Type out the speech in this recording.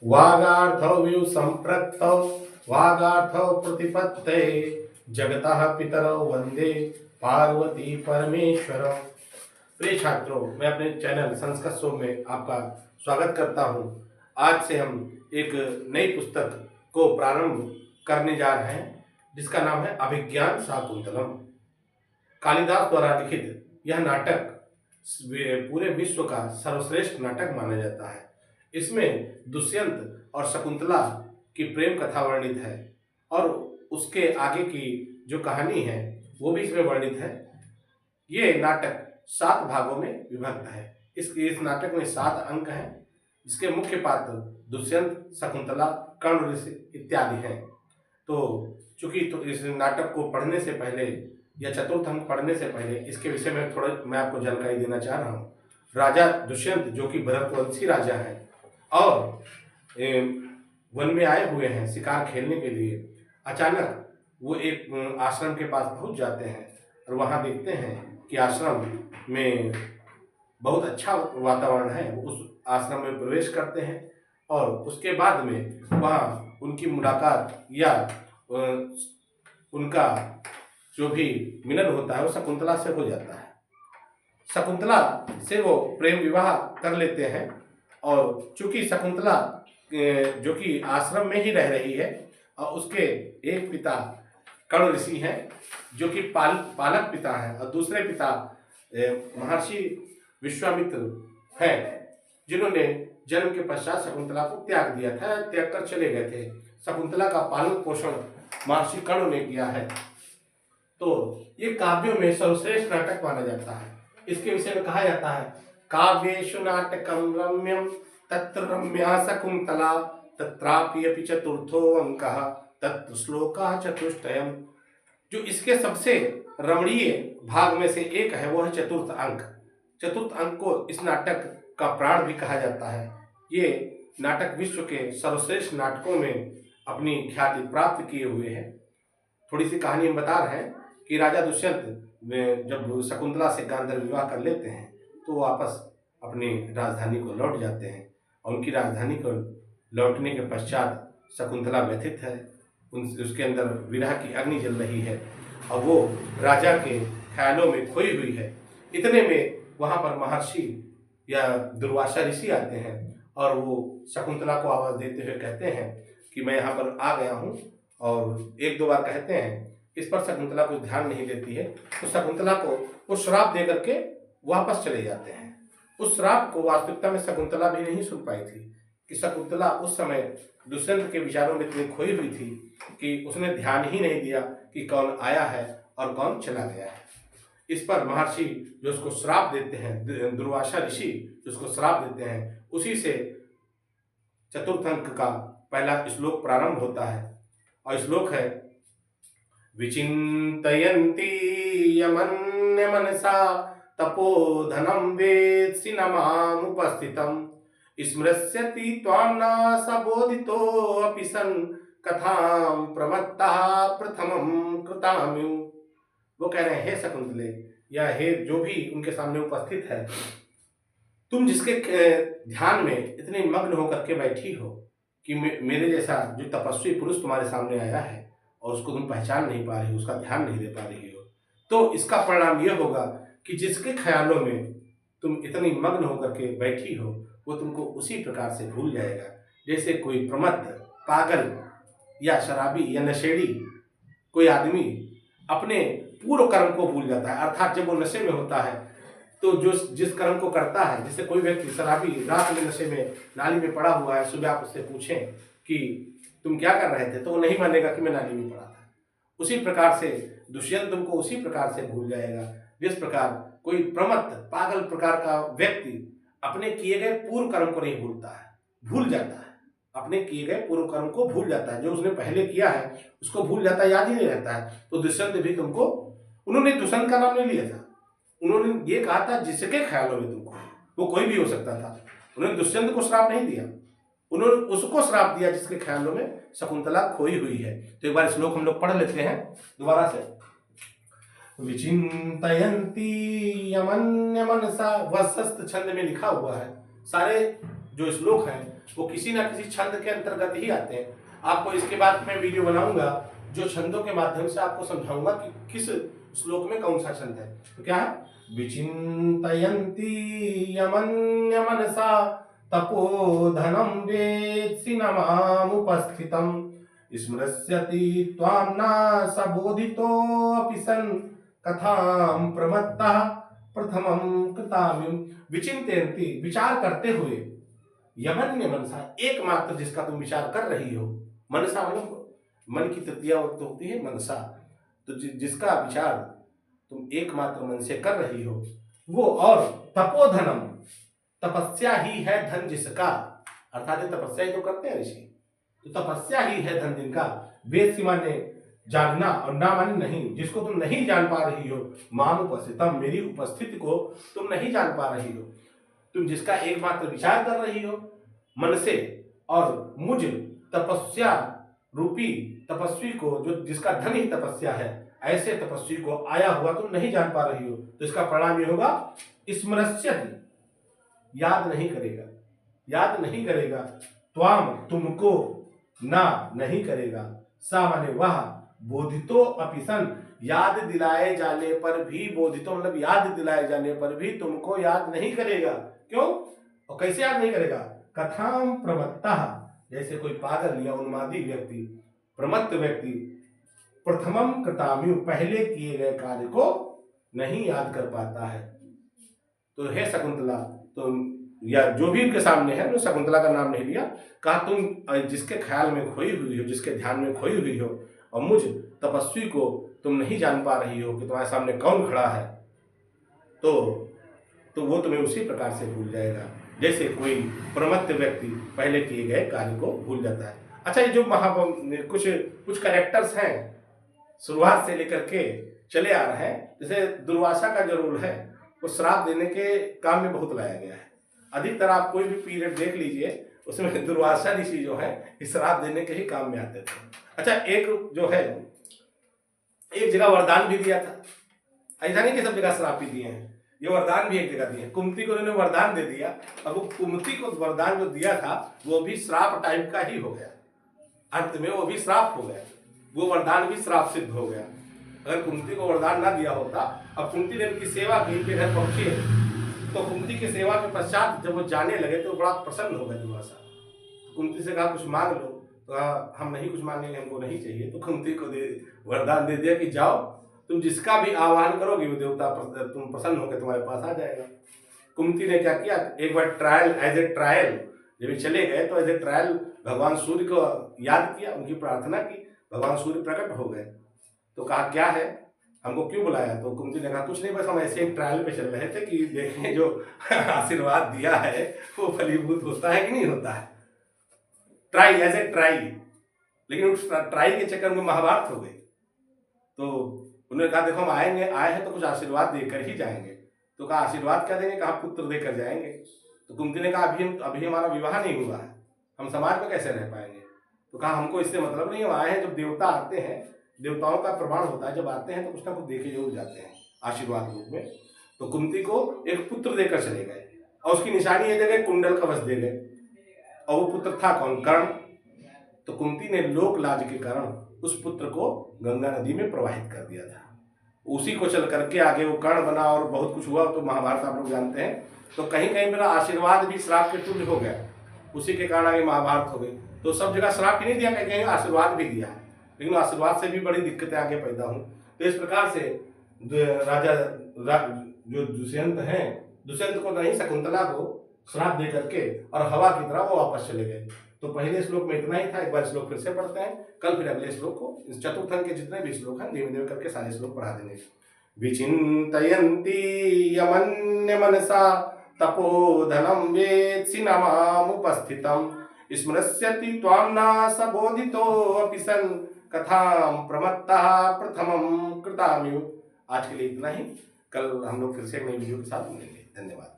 वागार्थौ विव संप्रक्तौ वागार्थौ प्रतिपत्ते जगतः पितरौ वंदे पार्वती परमेश्वर। प्रिय छात्रों, मैं अपने चैनल संस्कृत शो में आपका स्वागत करता हूं। आज से हम एक नई पुस्तक को प्रारंभ करने जा रहे हैं जिसका नाम है अभिज्ञान शाकुंतलम। कालिदास द्वारा लिखित यह नाटक पूरे विश्व का सर्वश्रेष्ठ नाटक माना जाता है। इसमें दुष्यंत और शकुंतला की प्रेम कथा वर्णित है और उसके आगे की जो कहानी है वो भी इसमें वर्णित है। ये नाटक 7 भागों में विभक्त है। इस नाटक में 7 अंक हैं जिसके मुख्य पात्र दुष्यंत, शकुंतला, कर्ण ऋषि इत्यादि हैं। तो चूंकि तो इस नाटक को पढ़ने से पहले या चतुर्थ अंक पढ़ने से पहले इसके विषय में थोड़ा मैं आपको जानकारी देना चाह रहा हूँ। राजा दुष्यंत जो कि भरतवंशी राजा हैं और वन में आए हुए हैं शिकार खेलने के लिए, अचानक वो एक आश्रम के पास पहुंच जाते हैं और वहां देखते हैं कि आश्रम में बहुत अच्छा वातावरण है। उस आश्रम में प्रवेश करते हैं और उसके बाद में वहाँ उनकी मुलाकात या उनका जो भी मिलन होता है वो शकुंतला से हो जाता है। शकुंतला से वो प्रेम विवाह कर लेते हैं और चूंकि शकुंतला जो कि आश्रम में ही रह रही है और उसके एक पिता कर्ण ऋषि हैं जो कि पालक पिता हैं और दूसरे पिता महर्षि विश्वामित्र हैं जिन्होंने जन्म के पश्चात शकुंतला को त्याग दिया था, त्याग कर चले गए थे। शकुंतला का पालन पोषण महर्षि कर्ण ने किया है। तो ये काव्यों में सर्वश्रेष्ठ नाटक माना जाता है। इसके विषय में कहा जाता है काव्येषु नाटकम रम्यम तत्र रम्या शकुंतला तत्रापि अपि चतुर्थो अंकः तत्र श्लोका चतुष्टयम्। जो इसके सबसे रमणीय भाग में से एक है वो है चतुर्थ अंक। चतुर्थ अंक को इस नाटक का प्राण भी कहा जाता है। ये नाटक विश्व के सर्वश्रेष्ठ नाटकों में अपनी ख्याति प्राप्त किए हुए हैं। थोड़ी सी कहानी हम बता रहे हैं कि राजा दुष्यंत जब शकुंतला से गांधर्व विवाह कर लेते हैं तो वो वापस अपनी राजधानी को लौट जाते हैं और उनकी राजधानी को लौटने के पश्चात शकुंतला व्यथित है, उसके अंदर विरह की अग्नि जल रही है और वो राजा के ख्यालों में खोई हुई है। इतने में वहाँ पर महर्षि या दुर्वासा ऋषि आते हैं और वो शकुंतला को आवाज़ देते हुए कहते हैं कि मैं यहाँ पर आ गया हूँ, और 1-2 बार कहते हैं। इस पर शकुंतला कुछ ध्यान नहीं देती है तो शकुंतला को वो श्राप दे करके वापस चले जाते हैं। उस श्राप को वास्तविकता में शकुंतला भी नहीं सुन पाई थी कि शकुंतला उस समय दुष्यंत के विचारों में इतनी खोई हुई थी कि उसने ध्यान ही नहीं दिया कि कौन आया है और कौन चला गया है। इस पर महर्षि जो उसको श्राप देते हैं, दुर्वासा ऋषि जो उसको श्राप देते हैं, उसी से चतुर्थ अंक का पहला श्लोक प्रारंभ होता है और श्लोक है विचिन्तयन्ति यमन्य मनसा तपोधनं वेत्सि न मामुपस्थितं स्मृस्यति त्वां न सबोधितोऽपि सन् कथां प्रवत्तः प्रथमं कृताम्यु। वो कह रहे हैं हे शकुंतले या हे जो भी उनके सामने उपस्थित है, तुम जिसके ध्यान में इतने मग्न होकर के बैठी हो कि मेरे जैसा जो तपस्वी पुरुष तुम्हारे सामने आया है और उसको तुम पहचान नहीं पा रही हो, उसका ध्यान नहीं दे पा रही हो, तो इसका परिणाम यह होगा कि जिसके ख्यालों में तुम इतनी मग्न होकर के बैठी हो वो तुमको उसी प्रकार से भूल जाएगा जैसे कोई प्रमत्त, पागल या शराबी या नशेड़ी कोई आदमी अपने पूर्व कर्म को भूल जाता है। अर्थात जब वो नशे में होता है तो जो जिस कर्म को करता है, जैसे कोई व्यक्ति शराबी रात में नशे में नाली में पड़ा हुआ है, सुबह आप उससे पूछें कि तुम क्या कर रहे थे तो वो नहीं मानेगा कि मैं नाली में पड़ा था। उसी प्रकार से दुष्यंत तुमको उसी प्रकार से भूल जाएगा जिस प्रकार कोई प्रमत्त पागल प्रकार का व्यक्ति अपने किए गए पूर्व कर्म को नहीं भूलता है, भूल जाता है। अपने किए गए पूर्व कर्म को भूल जाता है, जो उसने पहले किया है उसको भूल जाता है, याद ही नहीं रहता है। तो दुष्यंत भी तुमको, उन्होंने दुष्यंत का नाम नहीं लिया था, उन्होंने ये कहा था जिसके ख्यालों में तुमको, वो कोई भी हो सकता था। उन्होंने दुष्यंत को श्राप नहीं दिया, उन्होंने उसको श्राप दिया जिसके ख्यालों में शकुंतला खोई हुई है। तो एक बार श्लोक हम लोग पढ़ लेते हैं दोबारा से। विचिन्तयन्ति यमन्य मनसा, वत्सस्थ छंद में लिखा हुआ है। सारे जो श्लोक हैं वो किसी ना किसी छंद के अंतर्गत ही आते हैं। आपको इसके बाद मैं वीडियो बनाऊंगा जो छंदों के माध्यम से आपको समझाऊंगा कि किस श्लोक में कौन सा छंद है। तो क्या है, विचिन्तयन्ति यमन्य मनसा तपोधनं वेत्सि न मामुपस्थितं स्मृस्यति त्वां न सबोधितोऽपि सन् कथां प्रमत्तः प्रथमं कृतामिं। विचिन्तयन्ति, विचार करते हुए, यमन्य मनसा, एकमात्र जिसका तुम विचार कर रही हो। मनसा मतलब मन की तृतीया वक्त होती है मनसा, तो जिसका विचार तुम एकमात्र मन से कर रही हो वो, और तपोधनम, तपस्या ही है धन जिसका, अर्थात तपस्या ही तो करते हैं ऋषि, तो तपस्या ही है धन जिनका। वेद सीमा ने जानना, और ना माने नहीं, जिसको तुम नहीं जान पा रही हो। माम उपस्थितम, मेरी उपस्थिति को तुम नहीं जान पा रही हो। तुम जिसका एकमात्र विचार कर रही हो मन से, और मुझ तपस्या रूपी तपस्वी को, जो जिसका धन ही तपस्या है, ऐसे तपस्वी को आया हुआ तुम नहीं जान पा रही हो। तो इसका परिणाम ये होगा, स्मृस्यति, याद नहीं करेगा, याद नहीं करेगा, त्वाम, तुमको, ना, नहीं करेगा, सा माने वह, बोधितो अपि सन, याद दिलाए जाने पर भी, बोधितो मतलब याद दिलाए जाने पर भी तुमको याद नहीं करेगा। क्यों और कैसे याद नहीं करेगा? कथाम प्रमत्तः, जैसे कोई पागल या उन्मादी व्यक्ति, प्रमत्त व्यक्ति, प्रथमम कृताम्यु, पहले किए गए कार्य को नहीं याद कर पाता है। तो हे शकुंतला, तो या जो भी उनके सामने है, उन्होंने शकुंतला का नाम नहीं लिया, कहा तुम जिसके ख्याल में खोई हुई हो, जिसके ध्यान में खोई हुई हो, और मुझ तपस्वी को तुम नहीं जान पा रही हो कि तुम्हारे सामने कौन खड़ा है, तो वो तुम्हें उसी प्रकार से भूल जाएगा जैसे कोई प्रमत्त व्यक्ति पहले किए गए कार्य को भूल जाता है। अच्छा, ये जो कुछ कैरेक्टर्स हैं शुरुआत से लेकर के चले आ रहे हैं, जैसे दुर्वासा का जो रोल है वो श्राप देने के काम में बहुत लाया गया है। अधिकतर आप कोई भी पीरियड देख लीजिए, उसमें दुर्वासा ऋषि जो है श्राप देने के ही काम में आते थे। अच्छा, एक जो है, एक जगह वरदान भी दिया था, ऐसा नहीं कि सब जगह श्राप ही दिए हैं, ये वरदान भी एक जगह दिए। कुंती को उन्होंने वरदान दे दिया, अब वो कुंती को वरदान जो दिया था वो भी श्राप टाइप का ही हो गया, अंत में वो भी श्राप हो गया, वो वरदान भी श्राप सिद्ध हो गया। अगर कुंती को वरदान ना दिया होता, अब कुंती ने उनकी सेवा की, उनके घर पहुंचे, तो कुंती की सेवा के पश्चात जब वो जाने लगे तो बड़ा प्रसन्न हो गए दुर्वासा। कुंती से कहा कुछ मांग लो, तो हम नहीं कुछ मांगेंगे, हमको नहीं चाहिए। तो कुंती को वरदान दे दिया कि जाओ, तुम जिसका भी आह्वान करोगे वो देवता तुम प्रसन्न होकर तुम्हारे पास आ जाएगा। कुंती ने क्या किया, एक बार ट्रायल, एज ए ट्रायल जब चले गए तो एज ए ट्रायल भगवान सूर्य को याद किया, उनकी प्रार्थना की, भगवान सूर्य प्रकट हो गए। तो कहा क्या है, हमको क्यों बुलाया? तो कुंती ने कहा कुछ नहीं, बस हम ऐसे एक ट्रायल पे चल रहे थे कि देखें जो आशीर्वाद दिया है वो फलीभूत होता है कि नहीं होता है। Try, as a try. लेकिन उस ट्राई के चक्कर में महाभारत हो गई। तो उन्होंने कहा देखो हम आए हैं तो कुछ आशीर्वाद देकर ही जाएंगे। तो कहा आशीर्वाद क्या देंगे? कहा पुत्र देकर जाएंगे। तो कुंती ने कहा अभी हमारा विवाह नहीं हुआ है, हम समाज में कैसे रह पाएंगे? तो कहा हमको इससे मतलब नहीं, हम आए हैं, जब देवता आते हैं, देवताओं का प्रमाण होता है, जब आते हैं तो कुछ ना कुछ देके जरूर जाते हैं आशीर्वाद रूप में। तो कुंती को एक पुत्र देकर चले गए, और उसकी निशानी ये दे गए, कुंडल कवच दे गए, और वो पुत्र था कौन? कर्ण। तो कुंती ने लोक लाज के कारण उस पुत्र को गंगा नदी में प्रवाहित कर दिया था। उसी को चल करके आगे वो कर्ण बना और बहुत कुछ हुआ, तो महाभारत आप लोग जानते हैं। तो कहीं कहीं मेरा आशीर्वाद भी श्राप के तुल्य हो गया, उसी के कारण आगे महाभारत हो गई। तो सब जगह श्राप ही नहीं दिया, कहीं कहीं आशीर्वाद भी दिया, लेकिन आशीर्वाद से भी बड़ी दिक्कतें आगे पैदा हुई। तो इस प्रकार से जो दुष्यंत हैं, दुष्यंत को नहीं, शकुंतला को श्राप दे करके और हवा की तरह वो वापस चले गए। तो पहले श्लोक में इतना ही था, एक बार श्लोक फिर से पढ़ते हैं, कल फिर अगले श्लोक को, इस चतुर्थ अंक के जितने भी श्लोक हैं धीमे धीमे करके सारे श्लोक पढ़ा देंगे। विचिन्तयन्ति यमन्य मनसा तपोधनं वेत्सि न मामुपस्थितं स्मृस्यति त्वां न सबोधितोऽपि सन् कथां प्रमत्तः प्रथमं कृताम्यु। आज के लिए इतना ही, कल हम लोग फिर से एक नई वीडियो के साथ मिलेंगे। धन्यवाद।